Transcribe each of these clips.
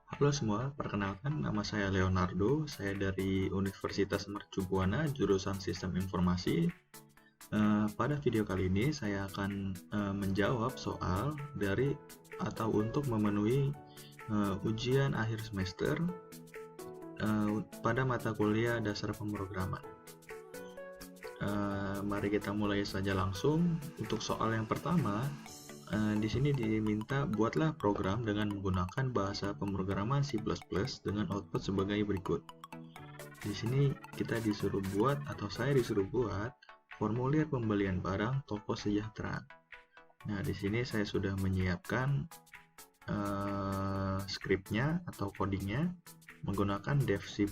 Halo semua, perkenalkan nama saya Leonardo. Saya dari Universitas Mercu Buana, jurusan Sistem Informasi. Pada video kali ini saya akan menjawab soal dari atau untuk memenuhi ujian akhir semester pada mata kuliah dasar pemrograman. Mari kita mulai saja langsung. Untuk soal yang pertama, di sini diminta buatlah program dengan menggunakan bahasa pemrograman C++ dengan output sebagai berikut. Di sini kita disuruh buat atau saya disuruh buat formulir pembelian barang toko sejahtera. Nah, di sini saya sudah menyiapkan skripnya atau codingnya menggunakan dev C++.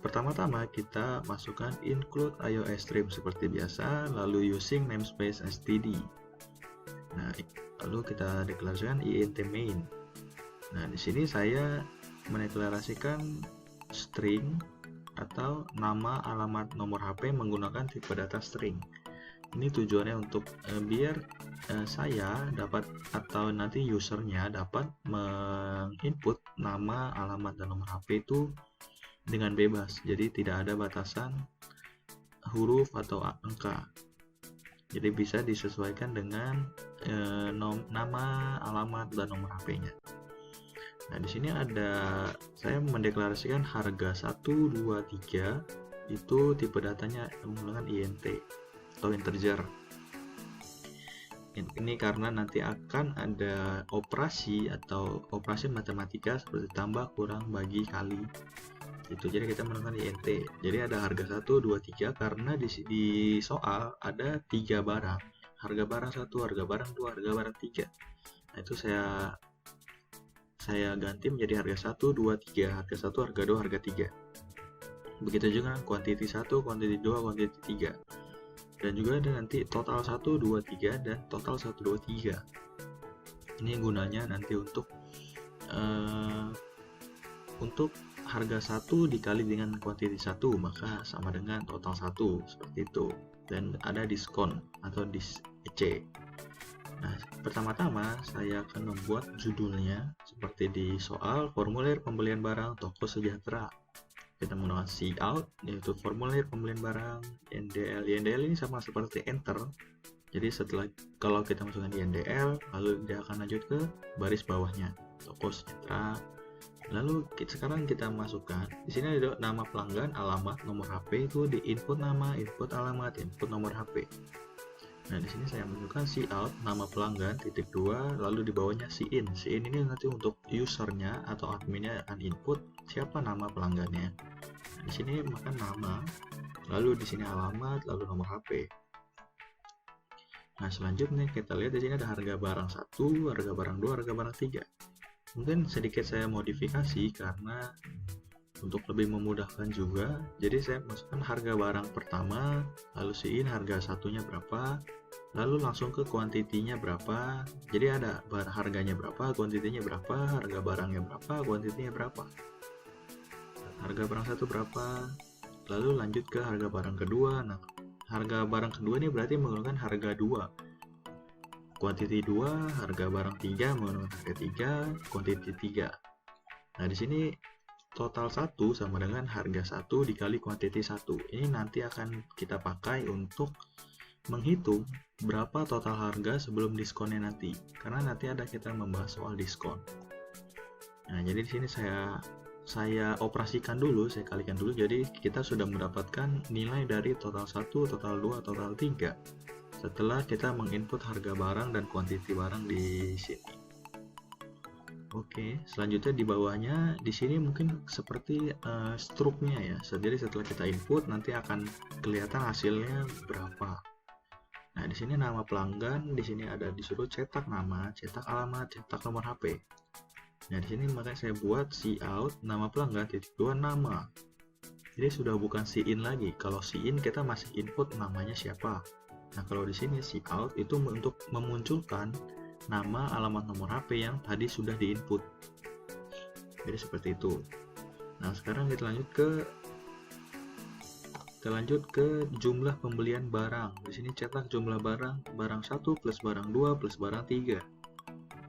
Pertama-tama kita masukkan include iOS stream seperti biasa, lalu using namespace std. Nah, lalu kita deklarasikan int main. Nah, di sini saya mendeklarasikan string atau nama, alamat, nomor HP menggunakan tipe data string. Ini tujuannya untuk biar saya dapat atau nanti usernya dapat menginput nama, alamat, dan nomor HP itu dengan bebas, jadi tidak ada batasan huruf atau angka. Jadi bisa disesuaikan dengan nama, alamat, dan nomor HP-nya. Nah, di sini saya mendeklarasikan harga 1, 2, 3 itu tipe datanya menggunakan int atau integer. Ini karena nanti akan ada operasi atau operasi matematika seperti tambah, kurang, bagi, kali. Jadi kita menggunakan int. Jadi ada harga 1, 2, 3 karena di soal ada 3 barang. Harga barang 1, harga barang 2, harga barang 3. Nah, itu saya ganti menjadi harga 1, 2, 3. Harga 1, harga 2, harga 3. Begitu juga quantity 1, quantity 2, quantity 3. Dan juga ada nanti total 1, 2, 3 dan total 1, 2, 3. Ini gunanya nanti untuk harga 1 dikali dengan quantity 1 maka sama dengan total 1, seperti itu. Dan ada diskon atau DC. Nah, pertama-tama saya akan membuat judulnya seperti di soal formulir pembelian barang toko sejahtera. Kita menggunakan cout, yaitu formulir pembelian barang, INDL. INDL ini sama seperti enter. Jadi kalau kita masukkan INDL, lalu dia akan lanjut ke baris bawahnya toko sejahtera. Lalu sekarang kita masukkan di sini ada nama pelanggan, alamat, nomor HP itu di input nama, input alamat, input nomor HP. Nah, di sini saya masukkan cout nama pelanggan (2), lalu di bawahnya cin. Cin ini nanti untuk usernya atau adminnya akan input siapa nama pelanggannya. Nah, di sini maka nama, lalu di sini alamat, lalu nomor HP. Nah, selanjutnya kita lihat di sini ada harga barang 1, harga barang 2, harga barang 3. Mungkin sedikit saya modifikasi karena untuk lebih memudahkan juga. Jadi saya masukkan harga barang pertama, lalu cin harga satunya berapa, lalu langsung ke kuantitinya berapa. Jadi ada harganya berapa, kuantitinya berapa, harga barangnya berapa, kuantitinya berapa. Harga barang 1 berapa, lalu lanjut ke harga barang kedua. Nah, harga barang kedua ini berarti menggunakan harga 2. Quantity 2, harga barang 3 menggunakan harga 3, quantity 3. Nah, di sini total 1 sama dengan harga 1 dikali quantity 1. Ini nanti akan kita pakai untuk menghitung berapa total harga sebelum diskonnya nanti. Karena nanti ada kita membahas soal diskon. Nah, jadi di sini saya operasikan dulu, saya kalikan dulu. Jadi kita sudah mendapatkan nilai dari total 1, total 2, total 3. Setelah kita menginput harga barang dan kuantiti barang di sini. Oke, selanjutnya di bawahnya di sini mungkin seperti struknya ya. Jadi setelah kita input nanti akan kelihatan hasilnya berapa. Nah, di sini nama pelanggan, di sini ada disuruh cetak nama, cetak alamat, cetak nomor HP. Nah, di sini makanya saya buat cout nama pelanggan (2) nama. Jadi sudah bukan cin lagi. Kalau cin kita masih input namanya siapa. Nah, kalau di sini cout itu untuk memunculkan nama, alamat, nomor HP yang tadi sudah diinput. Jadi seperti itu. Nah, sekarang kita lanjut ke jumlah pembelian barang. Di sini cetak jumlah barang 1 plus barang 2 plus barang 3.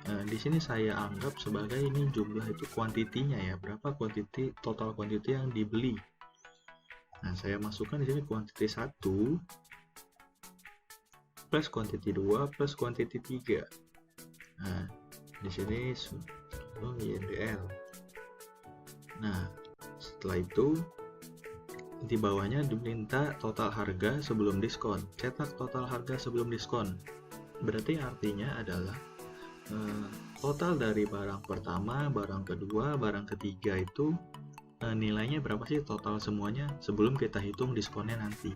Di sini saya anggap sebagai ini jumlah itu kuantitinya ya, berapa total quantity yang dibeli. Nah, saya masukkan di sini quantity 1 plus quantity 2 plus quantity 3. Nah, di sini YNDL. Nah, setelah itu di bawahnya diminta total harga sebelum diskon. Cetak total harga sebelum diskon. Berarti artinya adalah total dari barang pertama, barang kedua, barang ketiga itu nilainya berapa sih total semuanya sebelum kita hitung diskonnya nanti.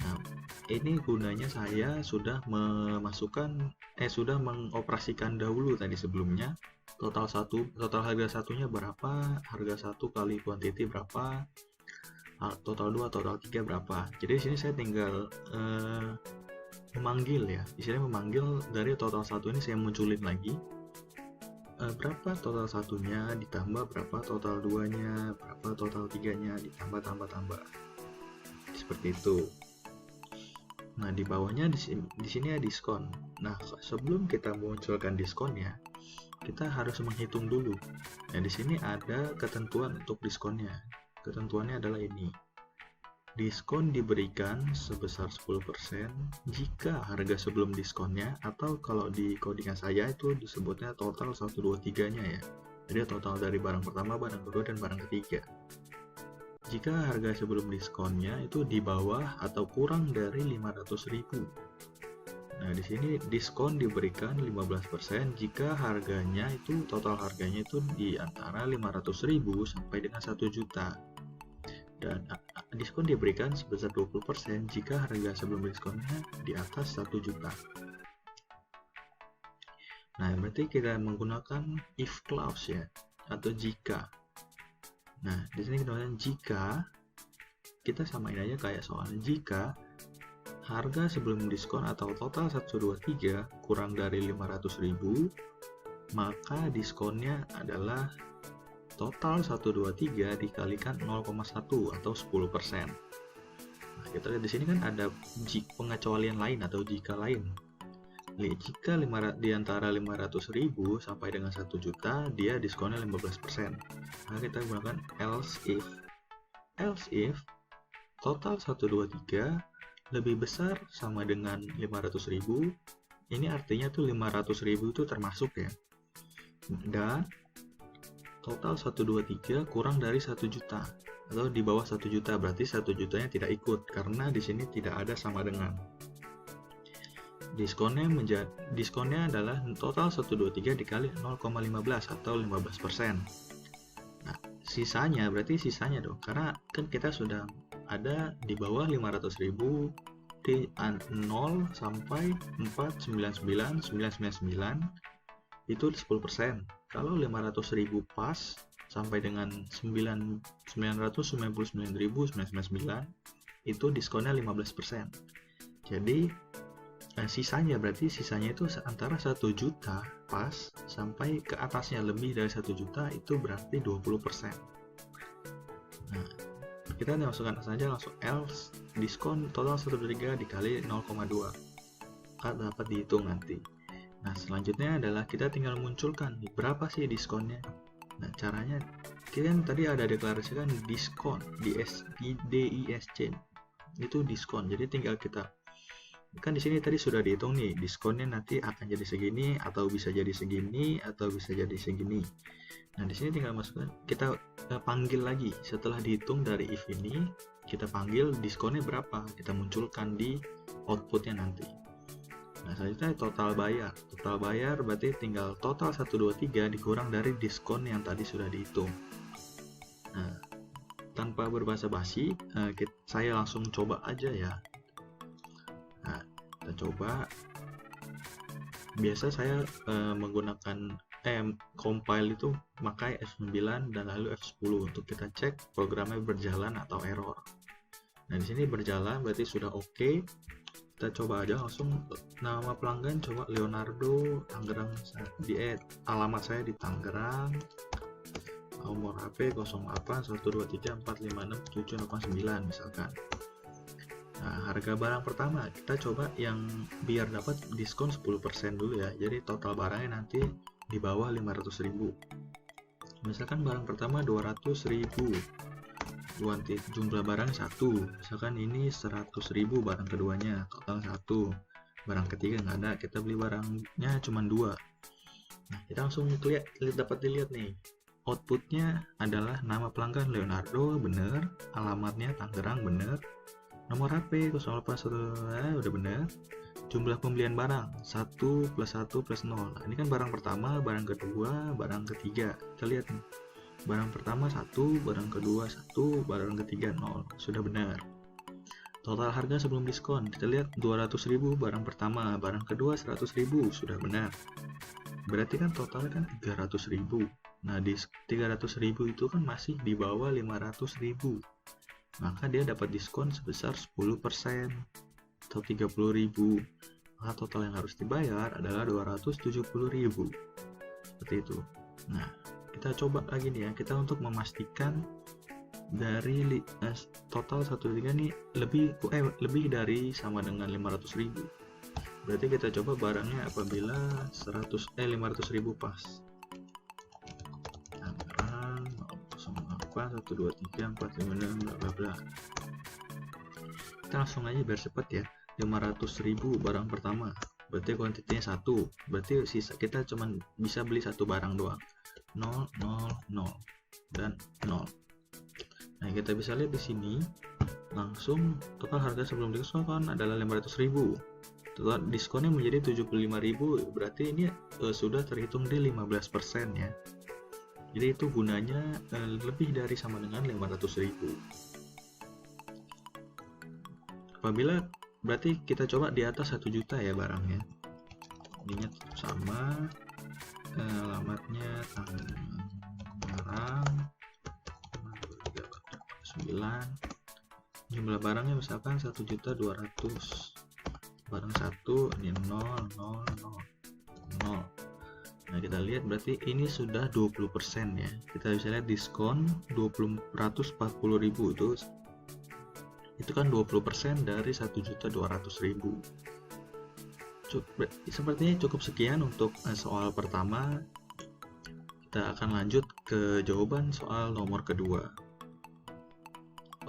Nah, ini gunanya saya sudah sudah mengoperasikan dahulu tadi sebelumnya total harga satunya berapa, harga 1 kali quantity berapa, total 2, total 3 berapa. Jadi di sini saya tinggal memanggil ya, istilahnya memanggil dari total 1 ini saya munculin lagi berapa total satunya ditambah berapa total 2-nya, berapa total 3-nya, ditambah seperti itu. Nah, di bawahnya di sini ya diskon. Nah, sebelum kita munculkan diskonnya, kita harus menghitung dulu. Nah, di sini ada ketentuan untuk diskonnya. Ketentuannya adalah ini. Diskon diberikan sebesar 10% jika harga sebelum diskonnya, atau kalau di codingan saya itu disebutnya total 1, 2, 3-nya ya. Jadi total dari barang pertama, barang kedua, dan barang ketiga. Jika harga sebelum diskonnya itu di bawah atau kurang dari 500.000. Nah, di sini diskon diberikan 15% jika harganya itu total harganya itu di antara 500.000 sampai dengan 1 juta. Dan diskon diberikan sebesar 20% jika harga sebelum diskonnya di atas 1 juta. Nah, berarti kita menggunakan if clause ya, atau jika. Nah, di sini kita menggunakan jika, kita samain aja kayak soal jika harga sebelum diskon atau total 1, 2, 3 kurang dari 500.000, maka diskonnya adalah total 1, 2, 3 dikalikan 0,1 atau 10%. Nah, kita lihat di sini kan ada pengecualian lain atau jika lain. Jika di antara 500.000 sampai dengan 1 juta, dia diskonnya 15%. Nah, kita gunakan else if. Else if total 1, 2, 3 lebih besar sama dengan 500.000. Ini artinya tuh 500.000 itu termasuk ya. Dan total 1, 2, 3 kurang dari 1 juta atau di bawah 1 juta, berarti 1 jutanya tidak ikut karena di sini tidak ada sama dengan. Diskonnya adalah total 1, 2, 3 dikali 0,15 atau 15%. Nah, sisanya berarti sisanya dong, karena kan kita sudah ada di bawah 500.000 di 0 sampai 499.999 itu 10%. Kalau 500.000 pas sampai dengan 999.999 itu diskonnya 15%. Jadi sisanya itu antara 1 juta pas sampai ke atasnya lebih dari 1 juta itu berarti 20%. Nah, kita masukkan saja langsung else diskon total 1, 2, 3 dikali 0,2 dapat dihitung nanti. Nah, selanjutnya adalah kita tinggal munculkan berapa sih diskonnya. Nah, caranya kita tadi ada deklarasikan diskon di DISC itu diskon. Jadi tinggal kita kan di sini tadi sudah dihitung nih diskonnya nanti akan jadi segini atau bisa jadi segini atau bisa jadi segini. Nah, di sini tinggal masukkan, kita panggil lagi setelah dihitung dari if ini, kita panggil diskonnya berapa, kita munculkan di outputnya nanti. Nah, selanjutnya total bayar berarti tinggal total 1, 2, 3 dikurang dari diskon yang tadi sudah dihitung. Nah, tanpa berbasa-basi, saya langsung coba aja ya. Nah, kita coba. Biasa saya menggunakan compile itu pakai F9 dan lalu F10 untuk kita cek programnya berjalan atau error. Nah, di sini berjalan berarti sudah oke. Kita coba aja langsung nama pelanggan, coba Leonardo Tangerang, alamat saya di Tangerang, nomor HP 08 123 456 789 misalkan. Nah, harga barang pertama kita coba yang biar dapat diskon 10% dulu ya. Jadi total barangnya nanti di bawah 500.000. Misalkan barang pertama 200.000. Jumlah barang 1. Misalkan ini 100.000 barang keduanya, total 1. Barang ketiga nggak ada, kita beli barangnya cuma 2. Nah, kita langsung dapat dilihat nih. Outputnya adalah nama pelanggan Leonardo, bener. Alamatnya Tangerang, bener. Nomor HP 081, udah bener. Jumlah pembelian barang 1 plus 1 plus 0. Nah, ini kan barang pertama, barang kedua, barang ketiga. Kita lihat nih. Barang pertama 1, barang kedua 1, barang ketiga 0. Sudah benar. Total harga sebelum diskon, kita lihat 200.000 barang pertama, barang kedua 100.000, sudah benar. Berarti kan totalnya kan 300.000. Nah, di 300.000 itu kan masih di bawah 500.000. Maka dia dapat diskon sebesar 10% atau 30.000. Maka total yang harus dibayar adalah 270.000. Seperti itu. Nah, kita coba lagi nih ya, kita untuk memastikan dari total 1.3 nih lebih dari sama dengan 500.000. Berarti kita coba barangnya apabila 500.000 pas. Barang 1, 2, 3, 4, 5, 6, bla bla bla. Kita langsung aja biar cepat ya. 500.000 barang pertama. Berarti kuantitinya 1. Berarti sisa kita cuma bisa beli satu barang doang. 0, 0, 0 dan 0. Nah, kita bisa lihat di sini langsung total harga sebelum diskon adalah 500.000. Total diskonnya menjadi 75.000. Berarti ini sudah terhitung di 15% ya. Jadi itu gunanya lebih dari sama dengan 500.000. Apabila berarti kita coba di atas 1 juta ya barangnya. Ininya sama, alamatnya Tangerang 9. Jumlah barangnya misalkan 1.200.000. Barang 1 ini 0, 0, 0, 0. Nah, kita lihat berarti ini sudah 20% ya. Kita bisa lihat diskon 240.000 itu kan 20% dari 1.200.000. Sepertinya cukup sekian untuk soal pertama. Kita akan lanjut ke jawaban soal nomor kedua.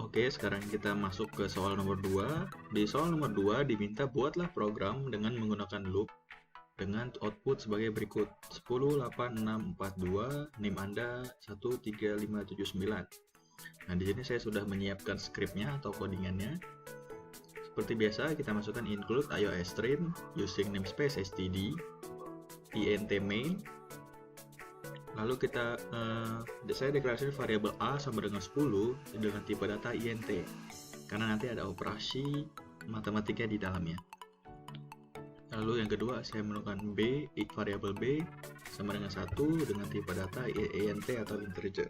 Oke, sekarang kita masuk ke soal nomor 2. Di soal nomor 2 diminta buatlah program dengan menggunakan loop dengan output sebagai berikut. 108642, NIM Anda 13579. Nah, di sini saya sudah menyiapkan skripnya atau codingannya. Seperti biasa, kita masukkan include iOS stream using namespace std, int main. Lalu saya deklarasi variabel a sama dengan 10 dengan tipe data int, karena nanti ada operasi matematika di dalamnya. Lalu yang kedua, saya menemukan b, variabel b sama dengan 1 dengan tipe data int atau integer.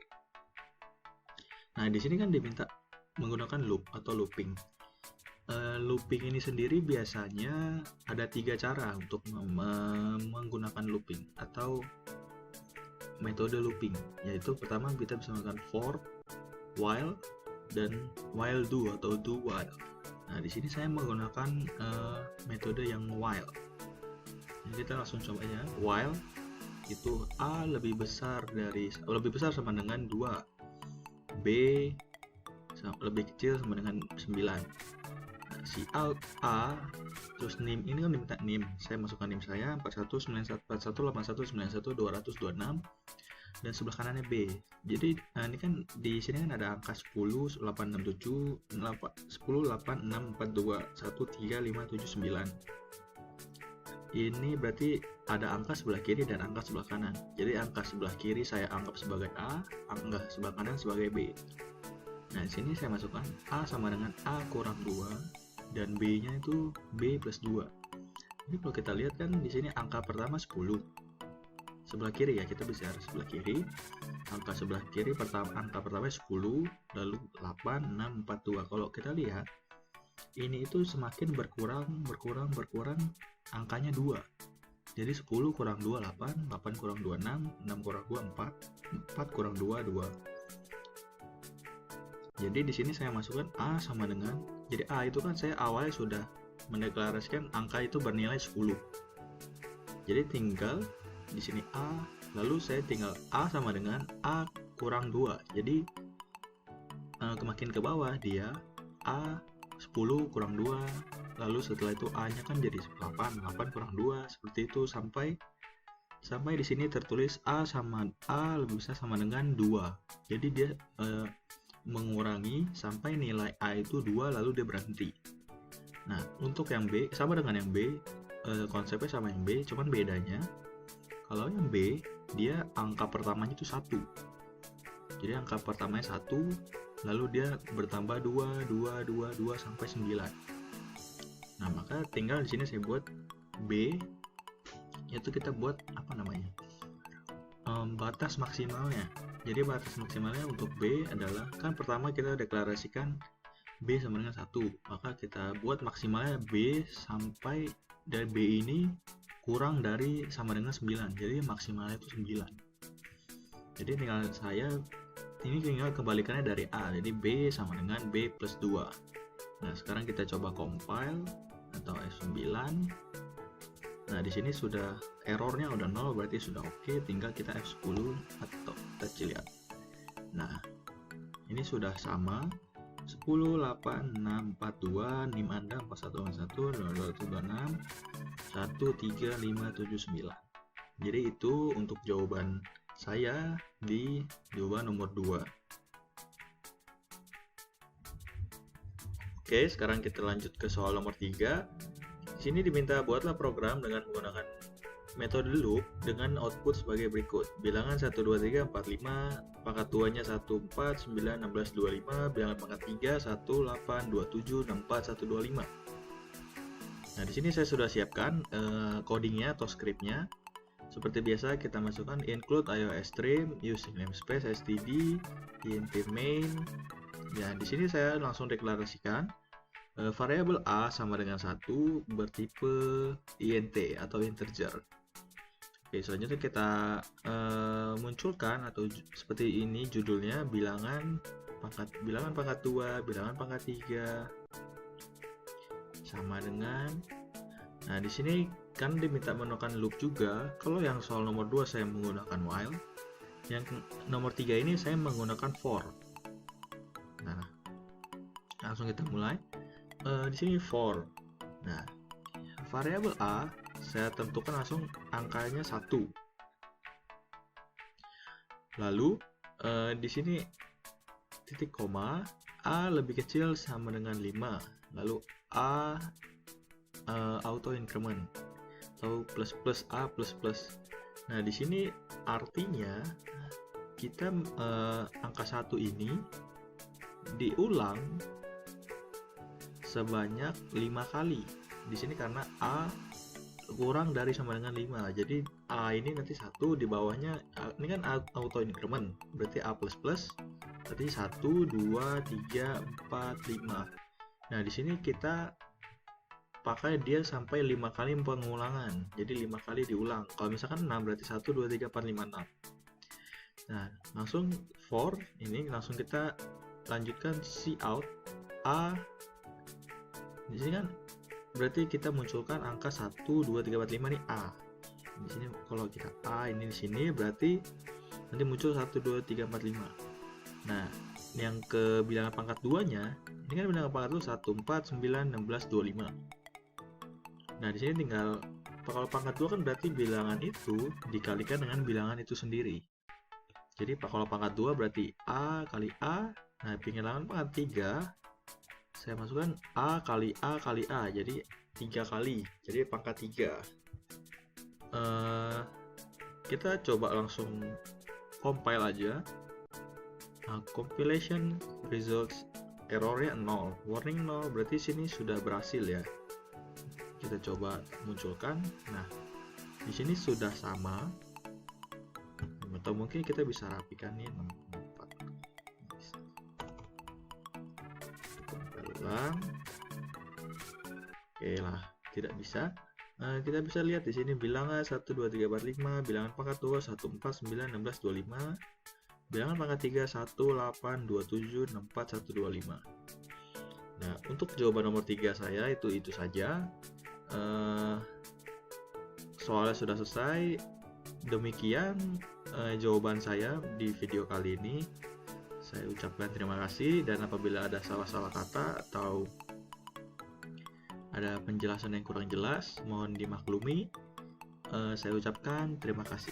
Nah, di sini kan diminta menggunakan loop atau looping. Looping ini sendiri biasanya ada 3 cara untuk menggunakan looping atau metode looping, yaitu pertama kita bisa menggunakan for, while, dan while do atau do while. Nah, di sini saya menggunakan metode yang while. Jadi kita langsung coba ya. While itu a lebih besar sama dengan 2, b lebih kecil sama dengan 9. Nah, si out a terus nim ini kan diminta nim, saya masukkan nim saya 4191818191 dan sebelah kanannya b. Jadi ini kan di sini kan ada angka 10 867 10 8642 13579. Ini berarti ada angka sebelah kiri dan angka sebelah kanan. Jadi angka sebelah kiri saya anggap sebagai a, angka sebelah kanan sebagai b. Nah, di sini saya masukkan a sama dengan a kurang 2 dan b nya itu b plus 2. Ini kalau kita lihat kan di sini angka pertama 10. Sebelah kiri ya, kita bicara sebelah kiri. Angka sebelah kiri angka pertama 10, lalu 8642. Kalau kita lihat ini itu semakin berkurang angkanya 2. Jadi 10 kurang 2 8, 8 kurang 2 6, 6 kurang 2 4, 4 kurang 2 2. Jadi di sini saya masukkan A sama dengan, jadi A itu kan saya awalnya sudah mendeklarasikan angka itu bernilai 10. Jadi tinggal di sini A, lalu saya tinggal A sama dengan A kurang 2. Jadi makin ke bawah dia A 10 kurang 2, lalu setelah itu A-nya kan jadi 8 kurang 2, seperti itu sampai di sini tertulis A lebih besar sama dengan 2. Jadi dia mengurangi sampai nilai A itu 2 lalu dia berhenti. Nah, untuk yang B sama dengan yang B, konsepnya sama yang B, cuman bedanya kalau yang B dia angka pertamanya itu 1. Jadi angka pertamanya 1, lalu dia bertambah 2 sampai 9. Nah, maka tinggal di sini saya buat B, yaitu kita buat apa namanya? Batas maksimalnya. Jadi batas maksimalnya untuk B adalah, kan pertama kita deklarasikan B sama dengan 1, maka kita buat maksimalnya B sampai dari B ini kurang dari sama dengan 9, jadi maksimalnya itu 9. Jadi tinggal ini tinggal kebalikannya dari A, jadi B sama dengan B plus 2. Nah, sekarang kita coba compile atau F9. Nah, di sini sudah errornya udah 0, berarti sudah oke. Tinggal kita F10 atau kita lihat. Nah, ini sudah sama 10, 8, 6, 4, 2, NIM Anda 4111, 2226, 13579. Jadi itu untuk jawaban saya di jawaban nomor 2. Oke, sekarang kita lanjut ke soal nomor 3. Di sini diminta buatlah program dengan menggunakan metode loop dengan output sebagai berikut. Bilangan 1, 2, 3, 4, 5, pangkat 2-nya 1, 4, 9, 16, 25, bilangan pangkat 3, 1, 8, 27, 64, 125. Nah, di sini saya sudah siapkan codingnya atau scriptnya. Seperti biasa kita masukkan include iOS stream using namespace std int main. Ya, di sini saya langsung deklarasikan variabel A sama dengan 1 bertipe int atau integer. Oke, selanjutnya kita munculkan atau seperti ini judulnya bilangan pangkat 2, bilangan pangkat 3 sama dengan. Nah, di sini kan diminta menggunakan loop juga. Kalau yang soal nomor 2 saya menggunakan while, yang nomor 3 ini saya menggunakan for. Nah, langsung kita mulai. Di sini for. Nah, variabel A saya tentukan langsung angkanya 1. Lalu di sini titik koma A lebih kecil sama dengan 5. Lalu A auto increment atau plus A plus. Nah, di sini artinya kita angka 1 ini diulang sebanyak 5 kali. Di sini karena A kurang dari sama dengan 5. Jadi A ini nanti 1 di bawahnya, ini kan auto increment, berarti A++, berarti 1, 2, 3, 4, 5. Nah, di sini kita pakai dia sampai 5 kali pengulangan. Jadi 5 kali diulang. Kalau misalkan 6 berarti 1, 2, 3, 4, 5, 6. Nah, langsung for ini langsung kita lanjutkan cout A. Di sini kan berarti kita munculkan angka 1, 2, 3, 4, 5 nih A. Di sini kalau kita A ini di sini berarti nanti muncul 1, 2, 3, 4, 5. Nah, yang ke bilangan pangkat 2-nya, ini kan bilangan pangkat 2 1, 4, 9, 16, 25. Nah, di sini tinggal kalau pangkat 2 kan berarti bilangan itu dikalikan dengan bilangan itu sendiri. Jadi kalau pangkat 2 berarti A kali A. Nah, bilangan pangkat 3 saya masukkan A kali A kali A, jadi 3 kali, jadi pangkat 3. Kita coba langsung compile aja. Nah, compilation results errornya 0, warning 0, berarti sini sudah berhasil ya. Kita coba munculkan. Nah, di sini sudah sama, atau mungkin kita bisa rapikan nih 4. Oke lah, tidak bisa. Kita bisa lihat di sini bilangan 1, 2, 3, 4, 5, bilangan pangkat 2 1, 4, 9, 16, 25. Bilangan pangkat 3 1827641125. Nah, untuk jawaban nomor 3 saya itu saja. Soalnya sudah selesai. Demikian jawaban saya di video kali ini. Saya ucapkan terima kasih, dan apabila ada salah-salah kata atau ada penjelasan yang kurang jelas, mohon dimaklumi. Saya ucapkan terima kasih.